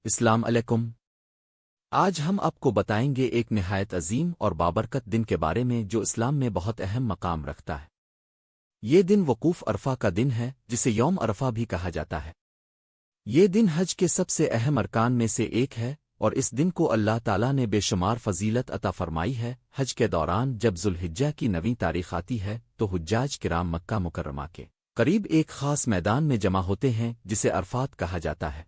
السلام علیکم۔ آج ہم آپ کو بتائیں گے ایک نہایت عظیم اور بابرکت دن کے بارے میں جو اسلام میں بہت اہم مقام رکھتا ہے۔ یہ دن وقوف عرفہ کا دن ہے جسے یوم عرفہ بھی کہا جاتا ہے۔ یہ دن حج کے سب سے اہم ارکان میں سے ایک ہے اور اس دن کو اللہ تعالیٰ نے بے شمار فضیلت عطا فرمائی ہے۔ حج کے دوران جب ذوالحجہ کی 9 تاریخ آتی ہے تو حجاج کرام مکہ مکرمہ کے قریب ایک خاص میدان میں جمع ہوتے ہیں جسے عرفات کہا جاتا ہے۔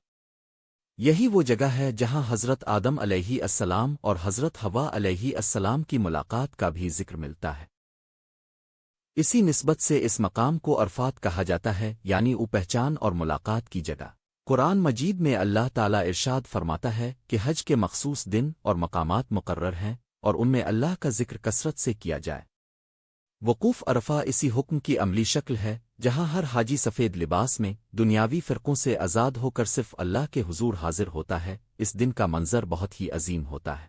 یہی وہ جگہ ہے جہاں حضرت آدم علیہ السلام اور حضرت حوا علیہ السلام کی ملاقات کا بھی ذکر ملتا ہے۔ اسی نسبت سے اس مقام کو عرفات کہا جاتا ہے، یعنی او پہچان اور ملاقات کی جگہ۔ قرآن مجید میں اللہ تعالیٰ ارشاد فرماتا ہے کہ حج کے مخصوص دن اور مقامات مقرر ہیں اور ان میں اللہ کا ذکر کثرت سے کیا جائے۔ وقوف عرفہ اسی حکم کی عملی شکل ہے جہاں ہر حاجی سفید لباس میں دنیاوی فرقوں سے آزاد ہو کر صرف اللہ کے حضور حاضر ہوتا ہے۔ اس دن کا منظر بہت ہی عظیم ہوتا ہے۔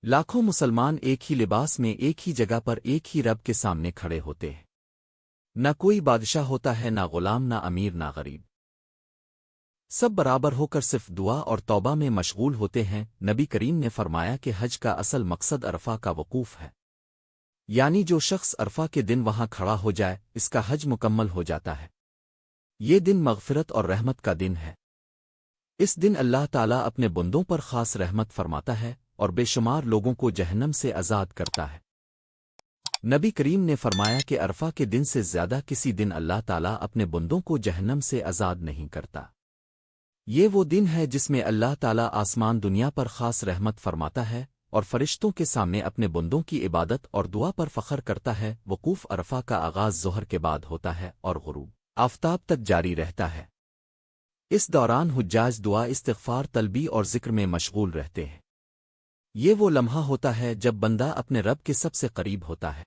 لاکھوں مسلمان ایک ہی لباس میں ایک ہی جگہ پر ایک ہی رب کے سامنے کھڑے ہوتے ہیں۔ نہ کوئی بادشاہ ہوتا ہے، نہ غلام، نہ امیر، نہ غریب۔ سب برابر ہو کر صرف دعا اور توبہ میں مشغول ہوتے ہیں۔ نبی کریم نے فرمایا کہ حج کا اصل مقصد عرفہ کا وقوف ہے، یعنی جو شخص عرفہ کے دن وہاں کھڑا ہو جائے اس کا حج مکمل ہو جاتا ہے۔ یہ دن مغفرت اور رحمت کا دن ہے۔ اس دن اللہ تعالیٰ اپنے بندوں پر خاص رحمت فرماتا ہے اور بے شمار لوگوں کو جہنم سے آزاد کرتا ہے۔ نبی کریم نے فرمایا کہ عرفہ کے دن سے زیادہ کسی دن اللہ تعالیٰ اپنے بندوں کو جہنم سے آزاد نہیں کرتا۔ یہ وہ دن ہے جس میں اللہ تعالیٰ آسمان دنیا پر خاص رحمت فرماتا ہے اور فرشتوں کے سامنے اپنے بندوں کی عبادت اور دعا پر فخر کرتا ہے۔ وقوف عرفہ کا آغاز ظہر کے بعد ہوتا ہے اور غروب آفتاب تک جاری رہتا ہے۔ اس دوران حجاج دعا، استغفار، طلبی اور ذکر میں مشغول رہتے ہیں۔ یہ وہ لمحہ ہوتا ہے جب بندہ اپنے رب کے سب سے قریب ہوتا ہے۔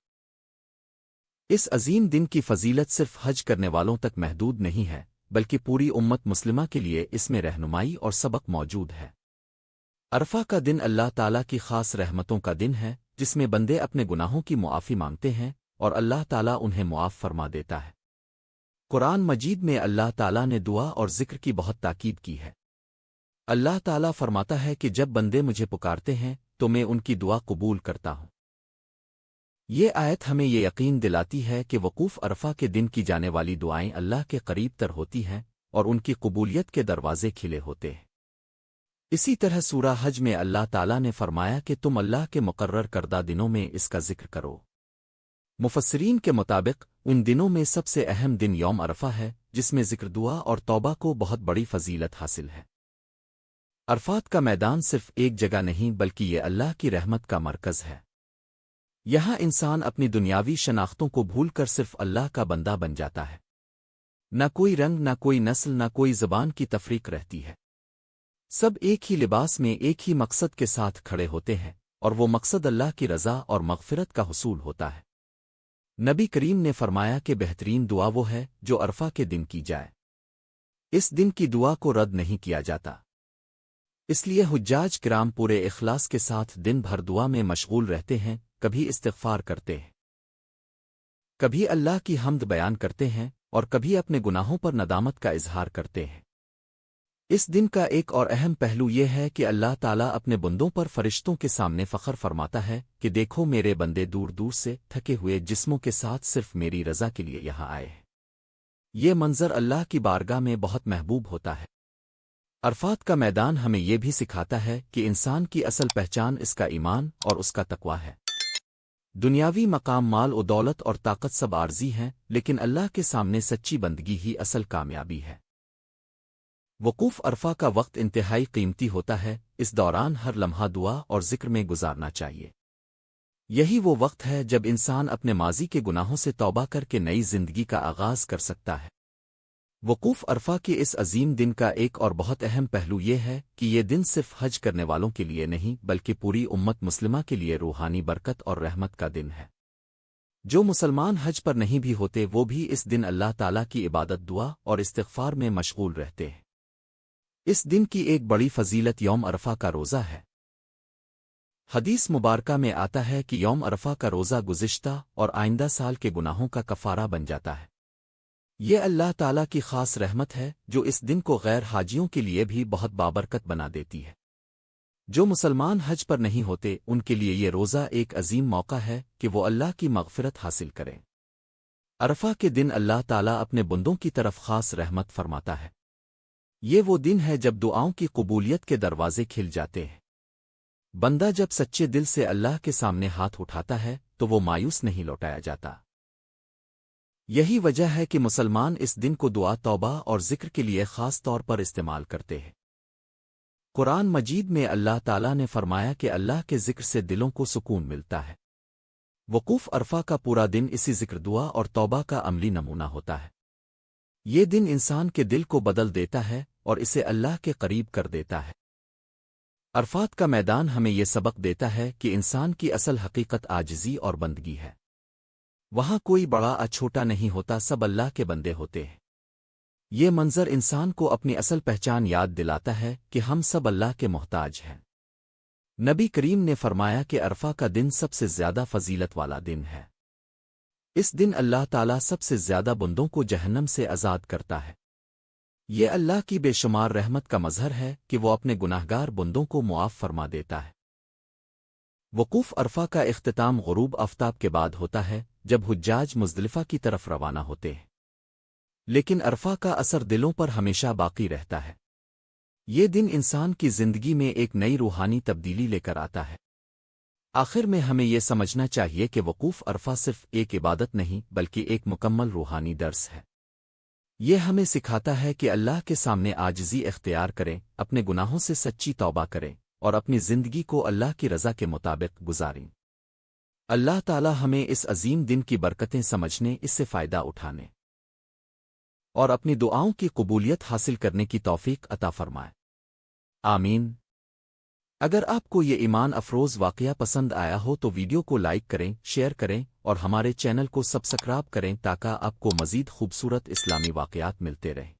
اس عظیم دن کی فضیلت صرف حج کرنے والوں تک محدود نہیں ہے، بلکہ پوری امت مسلمہ کے لیے اس میں رہنمائی اور سبق موجود ہے۔ عرفہ کا دن اللہ تعالیٰ کی خاص رحمتوں کا دن ہے جس میں بندے اپنے گناہوں کی معافی مانگتے ہیں اور اللہ تعالیٰ انہیں معاف فرما دیتا ہے۔ قرآن مجید میں اللہ تعالیٰ نے دعا اور ذکر کی بہت تاکید کی ہے۔ اللہ تعالیٰ فرماتا ہے کہ جب بندے مجھے پکارتے ہیں تو میں ان کی دعا قبول کرتا ہوں۔ یہ آیت ہمیں یہ یقین دلاتی ہے کہ وقوف عرفہ کے دن کی جانے والی دعائیں اللہ کے قریب تر ہوتی ہیں اور ان کی قبولیت کے دروازے کھلے ہوتے ہیں۔ اسی طرح سورہ حج میں اللہ تعالیٰ نے فرمایا کہ تم اللہ کے مقرر کردہ دنوں میں اس کا ذکر کرو۔ مفسرین کے مطابق ان دنوں میں سب سے اہم دن یوم عرفہ ہے جس میں ذکر، دعا اور توبہ کو بہت بڑی فضیلت حاصل ہے۔ عرفات کا میدان صرف ایک جگہ نہیں بلکہ یہ اللہ کی رحمت کا مرکز ہے۔ یہاں انسان اپنی دنیاوی شناختوں کو بھول کر صرف اللہ کا بندہ بن جاتا ہے۔ نہ کوئی رنگ، نہ کوئی نسل، نہ کوئی زبان کی تفریق رہتی ہے۔ سب ایک ہی لباس میں ایک ہی مقصد کے ساتھ کھڑے ہوتے ہیں اور وہ مقصد اللہ کی رضا اور مغفرت کا حصول ہوتا ہے۔ نبی کریم نے فرمایا کہ بہترین دعا وہ ہے جو عرفہ کے دن کی جائے۔ اس دن کی دعا کو رد نہیں کیا جاتا، اس لیے حجاج کرام پورے اخلاص کے ساتھ دن بھر دعا میں مشغول رہتے ہیں، کبھی استغفار کرتے ہیں، کبھی اللہ کی حمد بیان کرتے ہیں اور کبھی اپنے گناہوں پر ندامت کا اظہار کرتے ہیں۔ اس دن کا ایک اور اہم پہلو یہ ہے کہ اللہ تعالیٰ اپنے بندوں پر فرشتوں کے سامنے فخر فرماتا ہے کہ دیکھو میرے بندے دور دور سے تھکے ہوئے جسموں کے ساتھ صرف میری رضا کے لیے یہاں آئے ہیں۔ یہ منظر اللہ کی بارگاہ میں بہت محبوب ہوتا ہے۔ عرفات کا میدان ہمیں یہ بھی سکھاتا ہے کہ انسان کی اصل پہچان اس کا ایمان اور اس کا تقوی ہے۔ دنیاوی مقام، مال و دولت اور طاقت سب عارضی ہیں، لیکن اللہ کے سامنے سچی بندگی ہی اصل کامیابی ہے۔ وقوف عرفہ کا وقت انتہائی قیمتی ہوتا ہے، اس دوران ہر لمحہ دعا اور ذکر میں گزارنا چاہیے۔ یہی وہ وقت ہے جب انسان اپنے ماضی کے گناہوں سے توبہ کر کے نئی زندگی کا آغاز کر سکتا ہے۔ وقوف عرفہ کے اس عظیم دن کا ایک اور بہت اہم پہلو یہ ہے کہ یہ دن صرف حج کرنے والوں کے لیے نہیں بلکہ پوری امت مسلمہ کے لیے روحانی برکت اور رحمت کا دن ہے۔ جو مسلمان حج پر نہیں بھی ہوتے وہ بھی اس دن اللہ تعالیٰ کی عبادت، دعا اور استغفار میں مشغول رہتے ہیں۔ اس دن کی ایک بڑی فضیلت یوم عرفہ کا روزہ ہے۔ حدیث مبارکہ میں آتا ہے کہ یوم عرفہ کا روزہ گزشتہ اور آئندہ سال کے گناہوں کا کفارہ بن جاتا ہے۔ یہ اللہ تعالیٰ کی خاص رحمت ہے جو اس دن کو غیر حاجیوں کے لیے بھی بہت بابرکت بنا دیتی ہے۔ جو مسلمان حج پر نہیں ہوتے ان کے لیے یہ روزہ ایک عظیم موقع ہے کہ وہ اللہ کی مغفرت حاصل کریں۔ عرفہ کے دن اللہ تعالیٰ اپنے بندوں کی طرف خاص رحمت فرماتا ہے۔ یہ وہ دن ہے جب دعاؤں کی قبولیت کے دروازے کھل جاتے ہیں۔ بندہ جب سچے دل سے اللہ کے سامنے ہاتھ اٹھاتا ہے تو وہ مایوس نہیں لوٹایا جاتا۔ یہی وجہ ہے کہ مسلمان اس دن کو دعا، توبہ اور ذکر کے لیے خاص طور پر استعمال کرتے ہیں۔ قرآن مجید میں اللہ تعالیٰ نے فرمایا کہ اللہ کے ذکر سے دلوں کو سکون ملتا ہے۔ وقوف عرفہ کا پورا دن اسی ذکر، دعا اور توبہ کا عملی نمونہ ہوتا ہے۔ یہ دن انسان کے دل کو بدل دیتا ہے اور اسے اللہ کے قریب کر دیتا ہے۔ عرفات کا میدان ہمیں یہ سبق دیتا ہے کہ انسان کی اصل حقیقت عاجزی اور بندگی ہے۔ وہاں کوئی بڑا یا چھوٹا نہیں ہوتا، سب اللہ کے بندے ہوتے ہیں۔ یہ منظر انسان کو اپنی اصل پہچان یاد دلاتا ہے کہ ہم سب اللہ کے محتاج ہیں۔ نبی کریم نے فرمایا کہ عرفہ کا دن سب سے زیادہ فضیلت والا دن ہے۔ اس دن اللہ تعالیٰ سب سے زیادہ بندوں کو جہنم سے آزاد کرتا ہے۔ یہ اللہ کی بے شمار رحمت کا مظہر ہے کہ وہ اپنے گناہگار بندوں کو معاف فرما دیتا ہے۔ وقوف عرفہ کا اختتام غروب آفتاب کے بعد ہوتا ہے جب حجاج مزدلفہ کی طرف روانہ ہوتے ہیں، لیکن عرفہ کا اثر دلوں پر ہمیشہ باقی رہتا ہے۔ یہ دن انسان کی زندگی میں ایک نئی روحانی تبدیلی لے کر آتا ہے۔ آخر میں ہمیں یہ سمجھنا چاہیے کہ وقوف عرفہ صرف ایک عبادت نہیں بلکہ ایک مکمل روحانی درس ہے۔ یہ ہمیں سکھاتا ہے کہ اللہ کے سامنے عاجزی اختیار کریں، اپنے گناہوں سے سچی توبہ کریں اور اپنی زندگی کو اللہ کی رضا کے مطابق گزاریں۔ اللہ تعالی ہمیں اس عظیم دن کی برکتیں سمجھنے، اس سے فائدہ اٹھانے اور اپنی دعاؤں کی قبولیت حاصل کرنے کی توفیق عطا فرمائے۔ آمین۔ اگر آپ کو یہ ایمان افروز واقعہ پسند آیا ہو تو ویڈیو کو لائک کریں، شیئر کریں اور ہمارے چینل کو سبسکرائب کریں تاکہ آپ کو مزید خوبصورت اسلامی واقعات ملتے رہیں۔